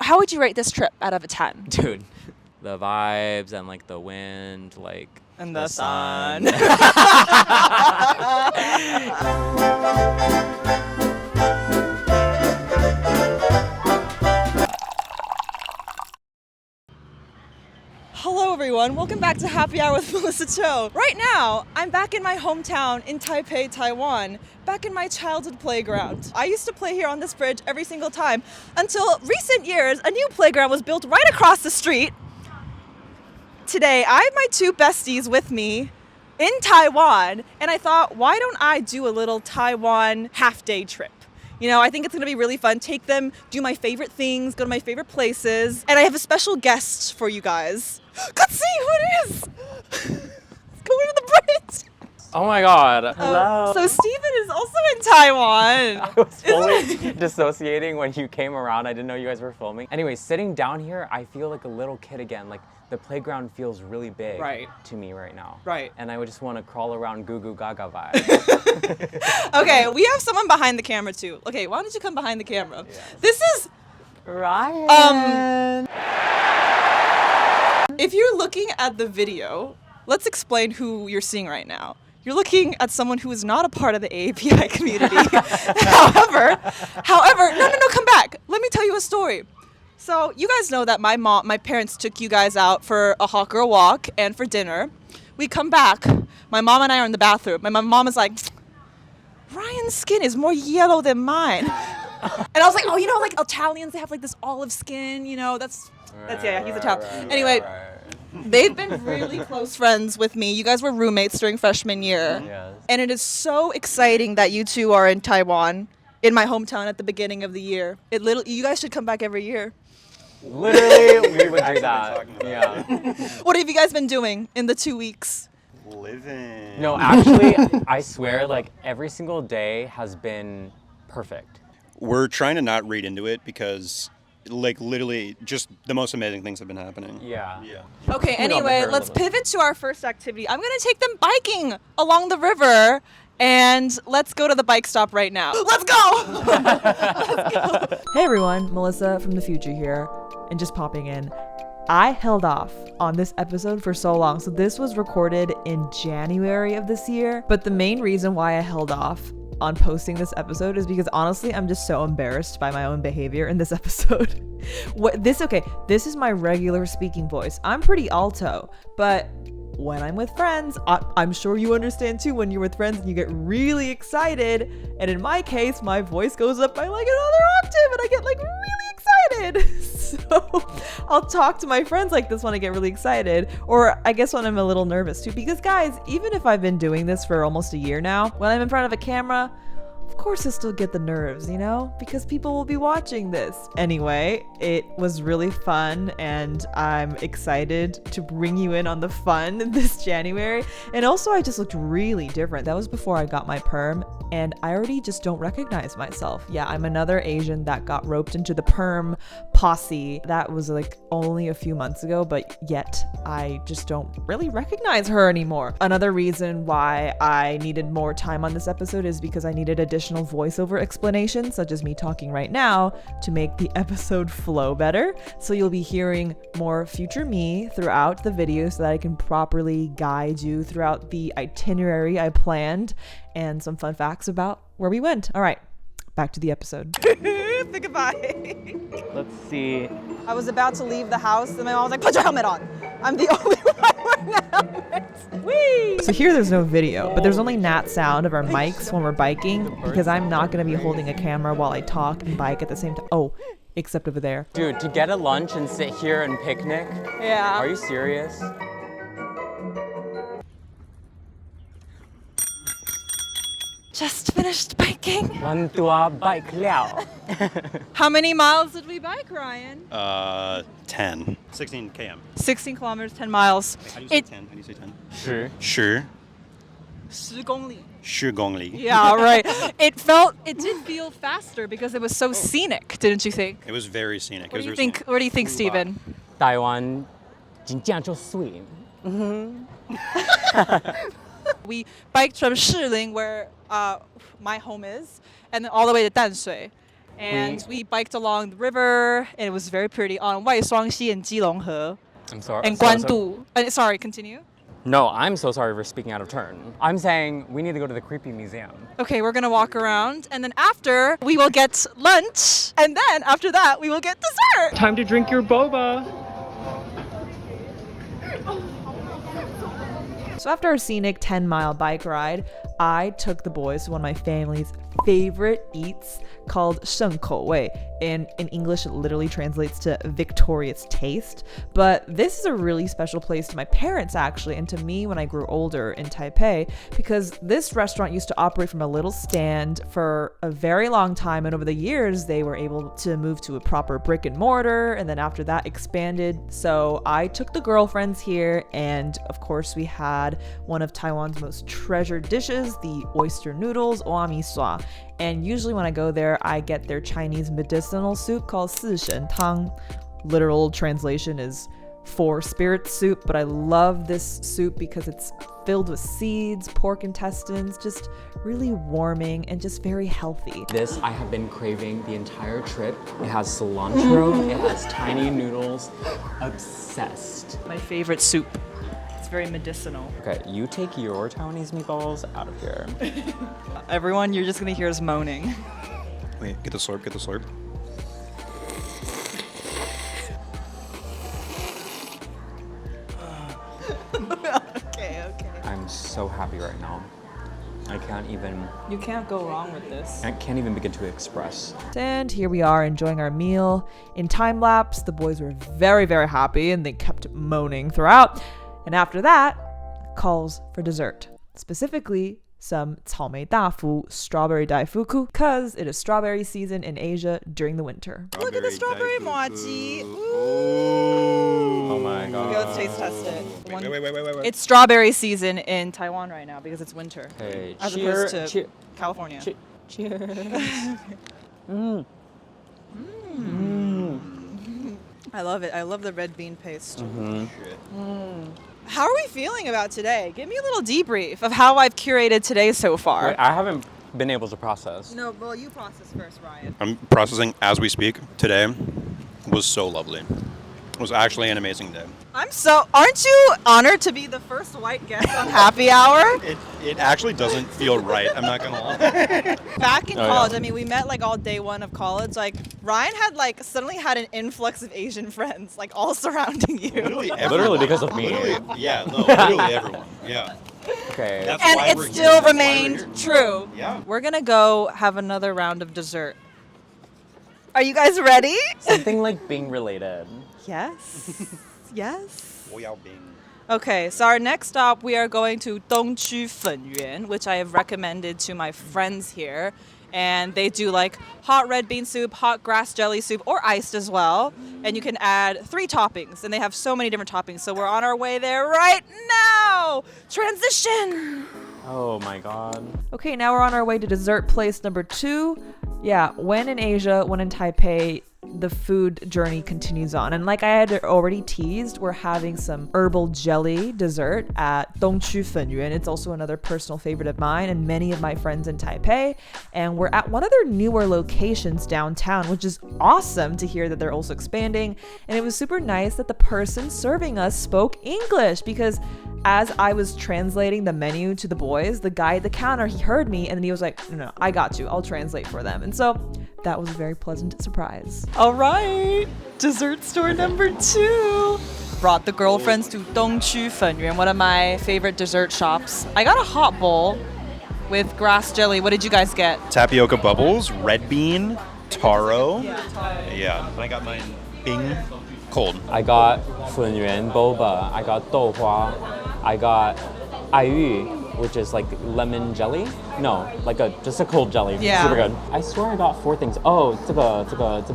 how would you rate this trip out of a 10? Dude, the vibes and like the wind, like And the sun. Hello everyone, welcome back to Happy Hour with Melissa Cho. Right now, I'm back in my hometown in Taipei, Taiwan, back in my childhood playground. I used to play here on this bridge every single time until recent years, a new playground was built right across the street. Today, I have my two besties with me in Taiwan, and I thought, why don't I do a little Taiwan half-day trip? You know, I think it's gonna be really fun. Take them, do my favorite things, go to my favorite places. And I have a special guest for you guys. Let's see who it is! Let's go into the bridge! oh my god. Hello. So Steven is also in Taiwan. I was fully dissociating when you came around. I didn't know you guys were filming. Anyway, sitting down here, I feel like a little kid again. Like the playground feels really big to me right now. Right. And I would just want to crawl around goo goo gaga vibe. Okay, we have someone behind the camera too. Okay, why don't you come behind the camera? Yes. This is, Ryan. if you're looking at the video, let's explain who you're seeing right now. You're looking at someone who is not a part of the hAAPI community. However, no, come back. Let me tell you a story. So you guys know that my parents took you guys out for a hot girl walk and for dinner. We come back. My mom and I are in the bathroom. My mom is like, Ryan's skin is more yellow than mine. And I was like, oh, you know, like Italians, they have like this olive skin, you know, that's yeah, he's Italian. Anyway, they've been really close friends with me. You guys were roommates during freshman year. Yes. And it is so exciting that you two are in Taiwan, in my hometown at the beginning of the year. You guys should come back every year. Literally, we would do that. Yeah. What have you guys been doing in the 2 weeks? Living. No, actually, I swear, like every single day has been perfect. We're trying to not read into it because, like, literally, just the most amazing things have been happening. Yeah. Okay, Put on the anyway, hair a let's little. pivot to our first activity. I'm gonna take them biking along the river, and let's go to the bike stop right now. Let's go! Hey everyone, Melissa from the future here, and just popping in. I held off on this episode for so long, so this was recorded in January of this year, but the main reason why I held off on posting this episode is because honestly, I'm just so embarrassed by my own behavior in this episode. This is my regular speaking voice. I'm pretty alto, but when I'm with friends, I'm sure you understand too, when you're with friends and you get really excited, and in my case, my voice goes up by like another octave and I get like really excited. So I'll talk to my friends like this when I get really excited, or I guess when I'm a little nervous too, because guys, even if I've been doing this for almost a year now, when I'm in front of a camera, of course I still get the nerves, you know, because people will be watching this. Anyway, it was really fun and I'm excited to bring you in on the fun this January. And also I just looked really different. That was before I got my perm and I already just don't recognize myself. Yeah, I'm another Asian that got roped into the perm posse. That was like only a few months ago, but yet I just don't really recognize her anymore. Another reason why I needed more time on this episode is because I needed additional voiceover explanations, such as me talking right now, to make the episode flow better. So you'll be hearing more future me throughout the video so that I can properly guide you throughout the itinerary I planned and some fun facts about where we went. All right, back to the episode. Say goodbye. Let's see. I was about to leave the house and my mom was like, put your helmet on. I'm the only one wearing the helmet. Whee! So here there's no video, but there's only nat sound of our mics when we're biking because I'm not going to be holding a camera while I talk and bike at the same time. Oh, except over there. Dude, to get a lunch and sit here and picnic? Yeah. Are you serious? Just finished biking. วันตัว bike แล้ว How many miles did we bike, Ryan? 10. 16 km. 16 kilometers, 10 miles. How do you say 10? How do you say 10? 10 10公里. 10公里. Yeah, right. It did feel faster because it was so scenic, didn't you think? It was very scenic. What do you think, Steven? 台湾真正就水 We biked from Shiling, where my home is, and then all the way to Danshui. And we biked along the river, and it was very pretty on 外双溪 and 基隆河 I'm sorry. and 关渡. Sorry, continue. No, I'm so sorry for speaking out of turn. I'm saying we need to go to the creepy museum. Okay, we're gonna walk around, and then after we will get lunch, and then after that we will get dessert. Time to drink your boba. So after our scenic 10-mile bike ride, I took the boys to one of my family's favorite eats called 盛口味. In English, it literally translates to victorious taste. But this is a really special place to my parents, actually, and to me when I grew older in Taipei, because this restaurant used to operate from a little stand for a very long time. And over the years, they were able to move to a proper brick and mortar. And then after that, expanded. So I took the girlfriends here. And of course, we had one of Taiwan's most treasured dishes, the oyster noodles, hAAPI. And usually when I go there, I get their Chinese medicinal soup called 四神汤. Literal translation is 4 spirit soup, but I love this soup because it's filled with seeds, pork intestines, just really warming and just very healthy. This I have been craving the entire trip. It has cilantro, it has tiny noodles. Obsessed. My favorite soup. It's very medicinal. Okay, you take your Taiwanese meatballs out of here. Everyone, you're just gonna hear us moaning. Wait, get the slurp, get the slurp. Okay. I'm so happy right now. I can't even You can't go wrong with this. I can't even begin to express. And here we are enjoying our meal. In time lapse, the boys were very, very happy and they kept moaning throughout. And after that, calls for dessert. Specifically, some 草莓大福 strawberry daifuku, because it is strawberry season in Asia during the winter. Look at the strawberry mochi. Oh my god. Okay, let's taste test it. Wait. It's strawberry season in Taiwan right now because it's winter. Okay, As opposed to California. Cheers. I love it. I love the red bean paste. How are we feeling about today? Give me a little debrief of how I've curated today so far. Wait, I haven't been able to process. No, well, you process first, Ryan. I'm processing as we speak. Today was so lovely. It was actually an amazing day. Aren't you honored to be the first white guest on Happy Hour? It actually doesn't feel right, I'm not gonna lie. Back in Oh, college, yeah. I mean, we met like all day one of college. Like, Ryan had like suddenly had an influx of Asian friends, like all surrounding you. Literally because of me. Literally everyone. Yeah. Okay. That's And why it we're here. still That's why remained we're here. true. Yeah. We're gonna go have another round of dessert. Are you guys ready? Something like being related. Yes. Yes. Bing. Okay, so our next stop, we are going to Dongqu Fenyuan, which I have recommended to my friends here. And they do like hot red bean soup, hot grass jelly soup, or iced as well. And you can add 3 toppings, and they have so many different toppings. So we're on our way there right now. Transition. Oh my god. Okay, now we're on our way to dessert place number 2. Yeah, when in Asia, when in Taipei, the food journey continues on. And like I had already teased, we're having some herbal jelly dessert at Dongqu Fenyuan. It's also another personal favorite of mine and many of my friends in Taipei. And we're at one of their newer locations downtown, which is awesome to hear that they're also expanding. And it was super nice that the person serving us spoke English, because as I was translating the menu to the boys, the guy at the counter, he heard me and then he was like, no, I got you. I'll translate for them. And so that was a very pleasant surprise. All right, dessert store number 2. Brought the girlfriends to Dongqu Fenyuan, one of my favorite dessert shops. I got a hot bowl with grass jelly. What did you guys get? Tapioca bubbles, red bean, taro. Yeah. I got mine Bing cold. I got Fenyuan boba. I got douhua. I got hAAPI, which is like lemon jelly. No, like just a cold jelly. Yeah. Super good. I swear I got 4 things. Oh, 这个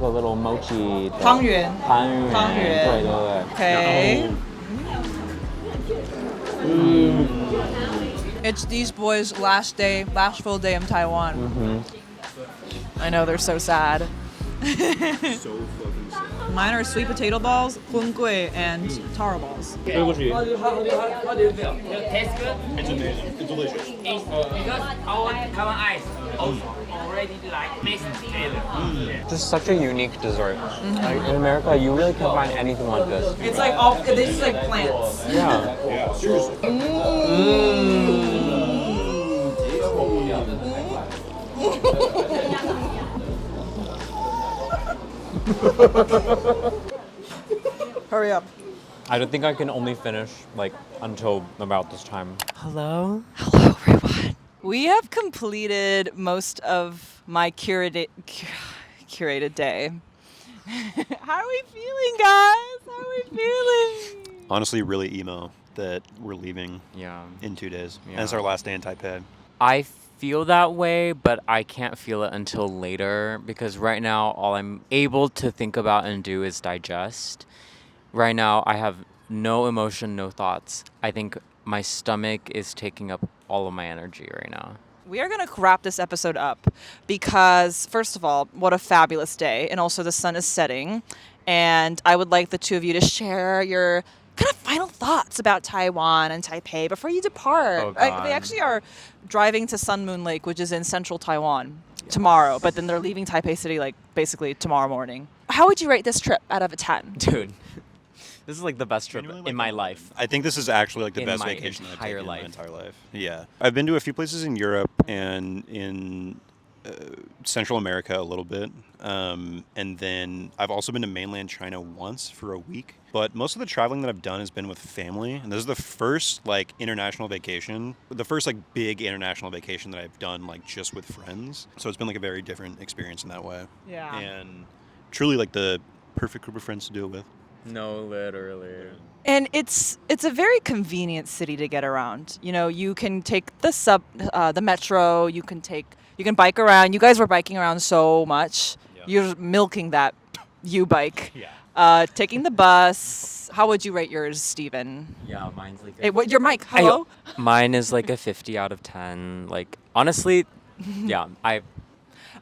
little mochi. 汤圆。汤圆。汤圆。对对对。 Okay. It's these boys' last full day in Taiwan. I know, they're so sad. Mine are sweet potato balls, hun gui, and taro balls. How do you feel? It tastes good? It's amazing. It's delicious. Because our Taiwan ice also Just such a unique dessert. Like, in America, you really can't find anything like this. It's like all this is like plants. Yeah. Yeah, seriously. Hurry up. I don't think I can only finish like until about this time. Hello? Hello, everyone. We have completed most of my curated day. How are we feeling, guys? How are we feeling? Honestly, really emo that we're leaving Yeah. in 2 days. Yeah. And it's our last day in Taipei. I feel that way, but I can't feel it until later because right now all I'm able to think about and do is digest. Right now I have no emotion, no thoughts. I think my stomach is taking up all of my energy right now. We are going to wrap this episode up because, first of all, what a fabulous day. And also, the sun is setting. And I would like the two of you to share your kind of final thoughts about Taiwan and Taipei before you depart. Oh, They God. actually are driving to Sun Moon Lake, which is in central Taiwan, tomorrow. But then they're leaving Taipei City, like, basically tomorrow morning. How would you rate this trip out of a 10? Dude, this is like the best trip Genuinely, in like, my life. I think this is actually like the In best my vacation that I've entire taken in my life. entire life. Yeah. I've been to a few places in Europe and in Central America a little bit. And then I've also been to mainland China once for a week. But most of the traveling that I've done has been with family. And this is the first like international vacation, the first like big international vacation that I've done like just with friends. So it's been like a very different experience in that way. Yeah. And truly like the perfect group of friends to do it with. No, literally. And it's a very convenient city to get around. You know, you can take the metro. You can bike around. You guys were biking around so much. Yeah. You're milking that U-bike. Yeah. Taking the bus. How would you rate yours, Steven? Yeah, mine's like Hey, what your mic? Hello. mine is like a 50 out of 10. Like honestly, yeah,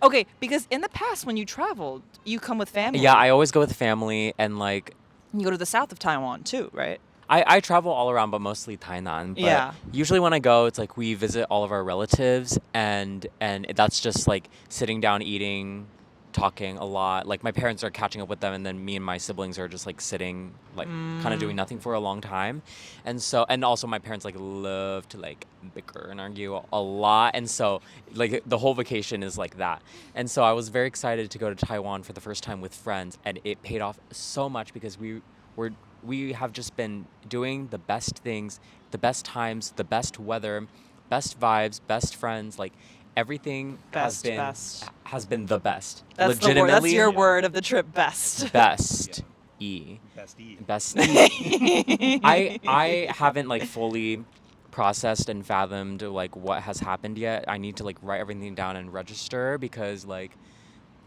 Okay, because in the past when you traveled, you come with family. I always go with family and like You go to the south of Taiwan too, right? I travel all around, but mostly Tainan. But Yeah. usually when I go, it's like we visit all of our relatives, and that's just like sitting down, eating, talking a lot. Like my parents are catching up with them, and then me and my siblings are just like sitting, like kind of doing nothing for a long time. And also my parents like love to like bicker and argue a lot, and so like the whole vacation is like that. And so I was very excited to go to Taiwan for the first time with friends, and it paid off so much because we have just been doing the best things, the best times, the best weather, best vibes, best friends, like everything has been the best. That's the word. That's your word of the trip. Best. Best. E. Bestie. Best E. I haven't like fully processed and fathomed like what has happened yet. I need to like write everything down and register because like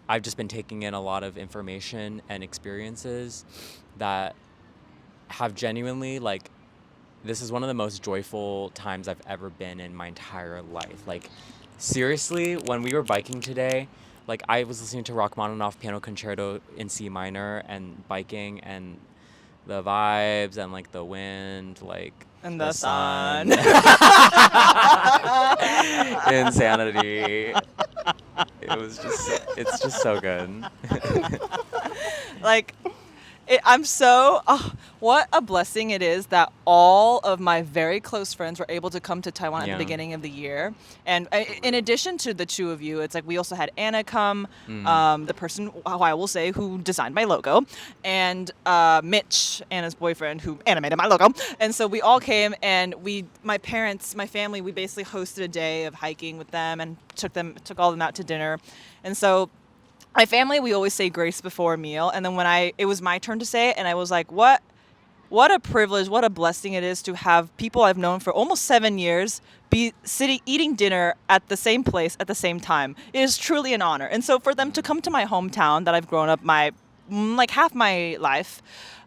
I've just been taking in a lot of information and experiences that have genuinely like this is one of the most joyful times I've ever been in my entire life. Like seriously, when we were biking today, like I was listening to Rachmaninoff Piano Concerto in C minor and biking and the vibes and like the wind, like And the sun. Insanity. It's just so good. Like, what a blessing it is that all of my very close friends were able to come to Taiwan at Yeah. the beginning of the year. And in addition to the two of you, it's like we also had Anna come, the person who I will say who designed my logo, and Mitch, Anna's boyfriend, who animated my logo. And so we all came, and my family, we basically hosted a day of hiking with them and took all of them out to dinner. And so my family, we always say grace before a meal. And then it was my turn to say it, and I was like, what a privilege, what a blessing it is to have people I've known for almost 7 years be eating dinner at the same place at the same time. It is truly an honor. And so for them to come to my hometown that I've grown up half my life,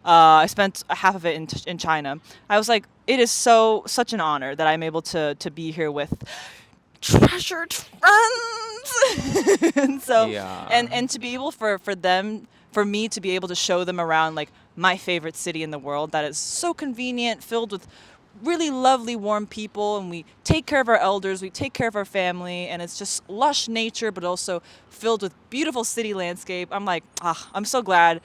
I spent half of it in China. I was like, it is such an honor that I'm able to be here with treasured friends. And so Yeah. and to be able for me to be able to show them around like my favorite city in the world that is so convenient, filled with really lovely, warm people, and we take care of our elders, we take care of our family, and it's just lush nature, but also filled with beautiful city landscape. I'm like, I'm so glad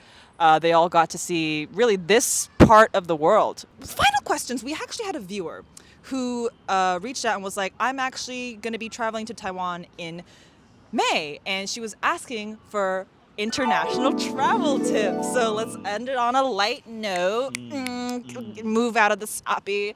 they all got to see really this part of the world. Final questions. We actually had a viewer who reached out and was like, I'm actually going to be traveling to Taiwan in May, and she was asking for international travel tips. So let's end it on a light note. Move out of the hAAPI.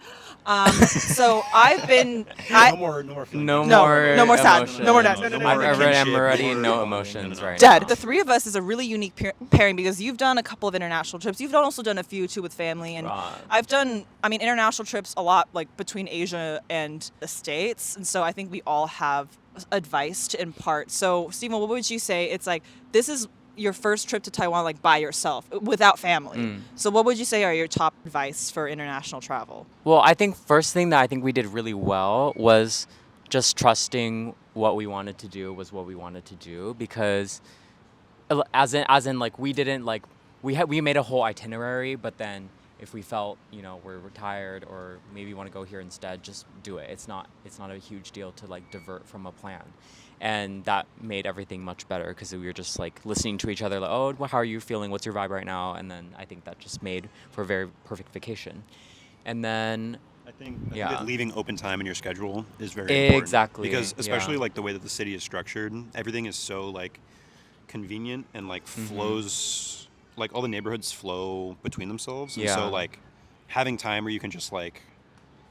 So I've been. No more feelings. No more sad. emotions. No more sad. I'm already no emotions right Dead. now. The three of us is a really unique pairing because you've done a couple of international trips. You've also done a few too with family, and Right. I've done, international trips a lot, like between Asia and the States. And so I think we all have advice to impart. So Stephen, what would you say? It's like this is your first trip to Taiwan, like by yourself, without family. So what would you say are your top advice for international travel? Well, I think first thing that I think we did really well was just trusting what we wanted to do was what we wanted to do, because as in like we didn't like we made a whole itinerary, but then if we felt we're tired or maybe want to go here instead, just do it. It's not a huge deal to like divert from a plan. And that made everything much better because we were just like listening to each other, like, oh, how are you feeling? What's your vibe right now? And then I think that just made for a very perfect vacation. And then I think that leaving open time in your schedule is very important. Exactly. Because especially like the way that the city is structured, everything is so like convenient and like flows, like all the neighborhoods flow between themselves. And so like having time where you can just like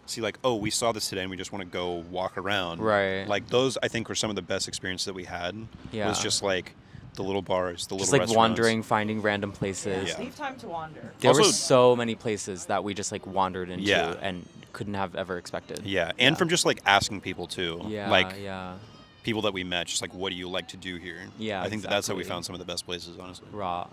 see like, oh, we saw this today and we just want to go walk around. Right. Like those, I think, were some of the best experiences that we had. Yeah. Was just like the little bars, the just little like restaurants. wandering, finding random places. Yeah. Leave time to wander. There were Also- so many places that we just like wandered into Yeah. and couldn't have ever expected. Yeah, and from just like asking people too. Yeah. Like yeah. people that we met, just like, what do you like to do here? Yeah, I think that's how we exactly. found some of the best places, honestly. Raw.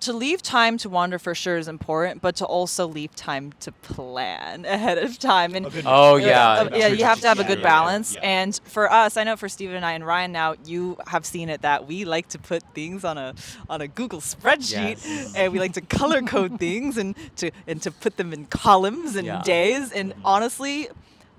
To leave time to wander for sure is important, but to also leave time to plan ahead of time. And Oh yeah. you have to have a good Yeah. balance. Yeah. And for us, I know for Steven and I and Ryan now, you have seen it that we like to put things on a Google spreadsheet, Yes. and we like to color code things and to put them in columns and Yeah. days. And honestly,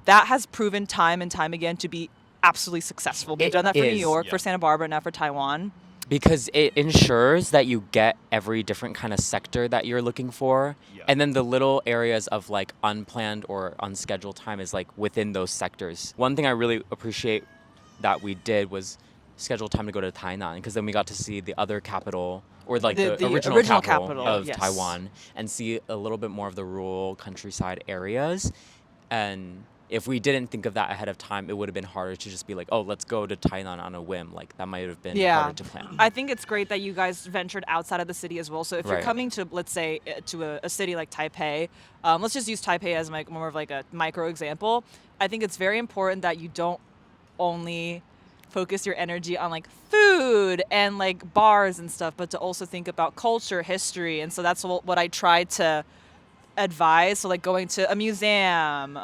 that has proven time and time again to be absolutely successful. We've It done that for New is. York, Yeah. for Santa Barbara, now for Taiwan. Because it ensures that you get every different kind of sector that you're looking for. Yeah. And then the little areas of like unplanned or unscheduled time is like within those sectors. One thing I really appreciate that we did was schedule time to go to Tainan, because then we got to see the other capital, or like the original capital of yes. Taiwan, and see a little bit more of the rural countryside areas. And if we didn't think of that ahead of time, it would have been harder to just be like, oh, let's go to Tainan on a whim. Like that might have been harder to plan. I think it's great that you guys ventured outside of the city as well. So if you're Right. coming to, let's say, to a city like Taipei, let's just use Taipei as more of like a micro example. I think it's very important that you don't only focus your energy on like food and like bars and stuff, but to also think about culture, history. And so that's what I tried to advise. So like going to a museum,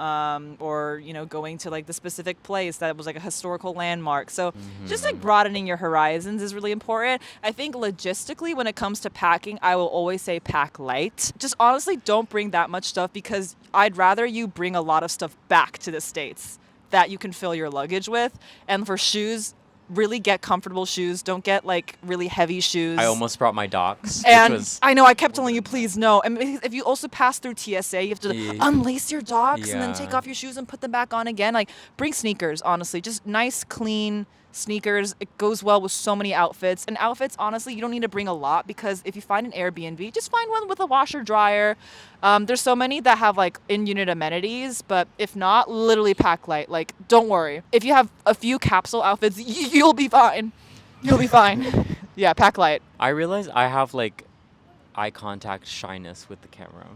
or going to like the specific place that was like a historical landmark. So just like broadening your horizons is really important. I think logistically, when it comes to packing, I will always say pack light. Just honestly don't bring that much stuff, because I'd rather you bring a lot of stuff back to the States that you can fill your luggage with. And for shoes, really get comfortable shoes. Don't get like really heavy shoes. I almost brought my docs, And which was I know I kept telling you, please no. And if you also pass through TSA, you have to Yeah. unlace your docs and then Yeah. take off your shoes and put them back on again. Like bring sneakers, honestly, just nice, clean sneakers. It goes well with so many outfits. And outfits, honestly, you don't need to bring a lot, because if you find an Airbnb, just find one with a washer dryer. There's so many that have like in-unit amenities, but if not, literally pack light. Like, don't worry. If you have a few capsule outfits, you'll be fine. You'll be fine. Yeah, pack light. I realized I have like eye contact shyness with the camera.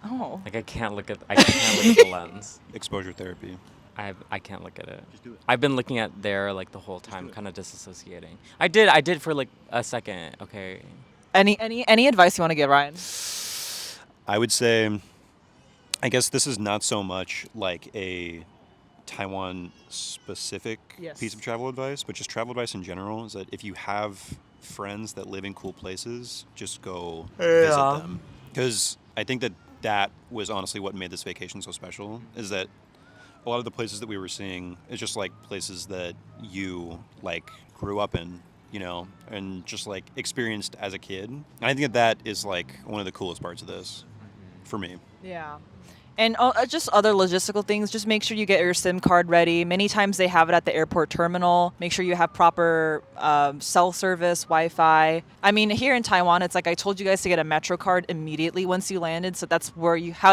Oh. Like I can't look at the lens. Exposure therapy. I can't look at it. Just do it. I've been looking at there like the whole time, kind of disassociating. I did for like a second. Okay. Any advice you want to give, Ryan? I would say, I guess this is not so much like a Taiwan specific Yes. piece of travel advice, but just travel advice in general is that if you have friends that live in cool places, just go visit them. Because I think that that was honestly what made this vacation so special, is that a lot of the places that we were seeing is just like places that you like grew up in, you know, and just like experienced as a kid. And I think that is like one of the coolest parts of this for me. Yeah. And just other logistical things, just make sure you get your SIM card ready. Many times they have it at the airport terminal. Make sure you have proper cell service, Wi-Fi. I mean, here in Taiwan, it's like I told you guys to get a Metro card immediately once you landed. So that's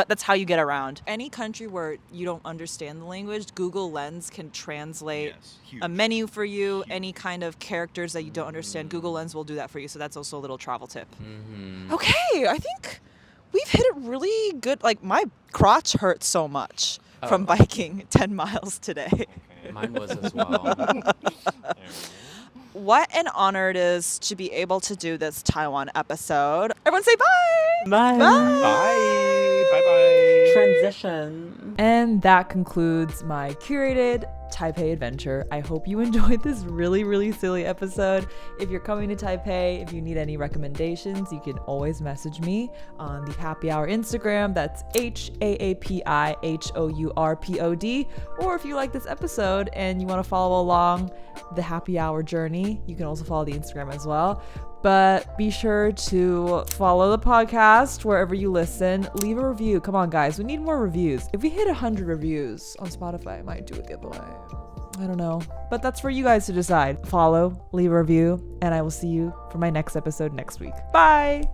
that's how you get around. Any country where you don't understand the language, Google Lens can translate a menu for you. Any kind of characters that you don't understand, Google Lens will do that for you. So that's also a little travel tip. Okay, I think we've hit it really good. Like, my crotch hurts so much from biking 10 miles today. Okay. Mine was as well. What an honor it is to be able to do this Taiwan episode. Everyone say bye. Bye. Bye. Bye-bye. Transition. And that concludes my curated Taipei adventure. I hope you enjoyed this really, really silly episode. If you're coming to Taipei, if you need any recommendations, you can always message me on the hAAPI Hour Instagram. That's hAAPI_HOURPOD. Or if you like this episode and you want to follow along the hAAPI Hour journey, you can also follow the Instagram as well. But be sure to follow the podcast wherever you listen. Leave a review. Come on, guys. We need more reviews. If we hit 100 reviews on Spotify, I might do a giveaway. I don't know. But that's for you guys to decide. Follow, leave a review, and I will see you for my next episode next week. Bye!